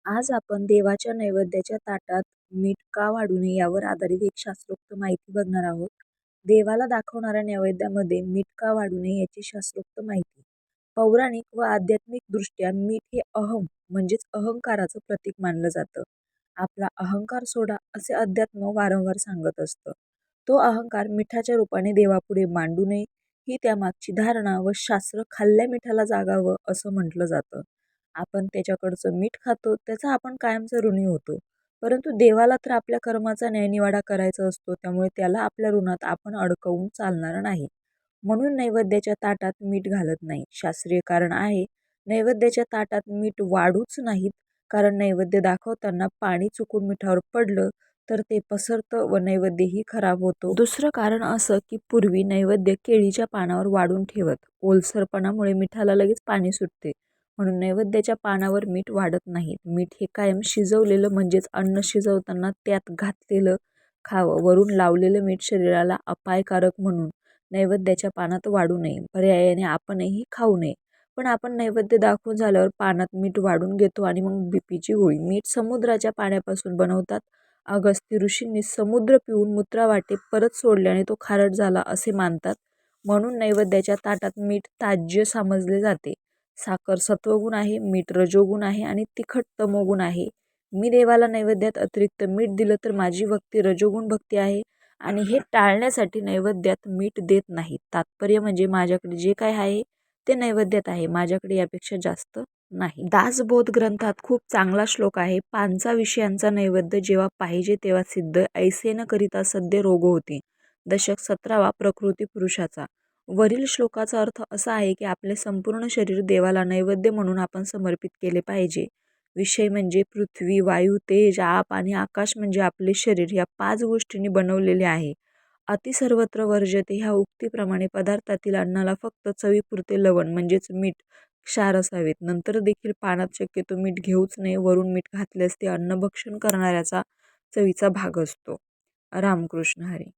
आज आपण देवाच्या नैवेद्याच्या ताटात मीठ का वाढू नये यावर आधारित एक शास्त्रोक्त माहिती बघणार आहोत. देवाला दाखवणाऱ्या नैवेद्यामध्ये मीठ का वाढू नये याची शास्त्रोक्त माहिती. पौराणिक व आध्यात्मिक दृष्ट्या मीठ हे म्हणजेच अहंकाराचं प्रतीक मानलं जातं. आपला अहंकार सोडा असे अध्यात्म वारंवार सांगत असतं. तो अहंकार मिठाच्या रूपाने देवापुढे मांडू नये ही त्यामागची धारणा व शास्त्र खाल्ल्या मिठाला जागावं असं म्हटलं जातं. आपण त्याच्याकडचं मीठ खातो त्याचा आपण कायमचा ऋणी होतो. परंतु देवाला तर आपल्या कर्माचा न्यायनिवाडा करायचा असतो, त्यामुळे त्याला आपल्या ऋणात आपण अडकवून चालणार नाही. म्हणून नैवेद्याच्या ताटात मीठ घालत नाही. शास्त्रीय कारण आहे, नैवेद्याच्या ताटात मीठ वाढूच नाहीत, कारण नैवेद्य दाखवताना पाणी चुकून मिठावर पडलं तर ते पसरतं व नैवेद्यही खराब होतो. दुसरं कारण असं की पूर्वी नैवेद्य केळीच्या पानावर वाढून ठेवत. ओलसरपणामुळे मिठाला लगेच पाणी सुटते, म्हणून नैवेद्याच्या पानावर मीठ वाढत नाहीत. मीठ हे कायम शिजवलेलं म्हणजेच अन्न शिजवताना त्यात घातलेलं खावं. वरून लावलेलं मीठ शरीराला अपायकारक म्हणून नैवेद्याच्या पानात वाढू नये. पर्यायाने आपणही खाऊ नये. पण आपण नैवेद्य दाखवून झाल्यावर पानात मीठ वाढून घेतो आणि मग बीपीची गोळी. मीठ समुद्राच्या पाण्यापासून बनवतात. अगस्त्य ऋषींनी समुद्र पिऊन मूत्रावाटे परत सोडल्याने तो खारट झाला असे मानतात. म्हणून नैवेद्याच्या ताटात मीठ त्याज्य समजले जाते. साखर सत्वगुण आहे, मीठ रजोगुण आहे आणि तिखट तमोगुण आहे. मी देवाला नैवेद्यात अतिरिक्त मीठ दिलं तर माझी भक्ती रजोगुण भक्ती आहे आणि हे टाळण्यासाठी नैवेद्यात मीठ देत नाही. तात्पर्य म्हणजे माझ्याकडे जे काय आहे ते नैवेद्यात आहे, माझ्याकडे यापेक्षा जास्त नाही. दासबोध ग्रंथात खूप चांगला श्लोक आहे. पांचा विषयांचा नैवेद्य जेव्हा पाहिजे तेव्हा सिद्ध, ऐसे न करिता सद्य रोग होती. दशक 17 प्रकृती पुरुषाचा. वरील श्लोकाचा अर्थ असा आहे की आपले संपूर्ण शरीर देवाला नैवेद्य म्हणून आपण समर्पित केले पाहिजे. विषय म्हणजे पृथ्वी, वायू, तेज, आप आणि आकाश म्हणजे आपले शरीर या 5 गोष्टींनी बनवलेले आहे. अति सर्वत्र वर्जते ह्या उक्तीप्रमाणे पदार्थातील अन्नाला फक्त चवीपुरते लवण म्हणजेच मीठ, क्षार असावेत. नंतर देखील पानात शक्यतो मीठ घेऊच नये. वरून मीठ घातल्यास ते अन्नभक्षण करणाऱ्याचा चवीचा भाग असतो. रामकृष्ण हरी.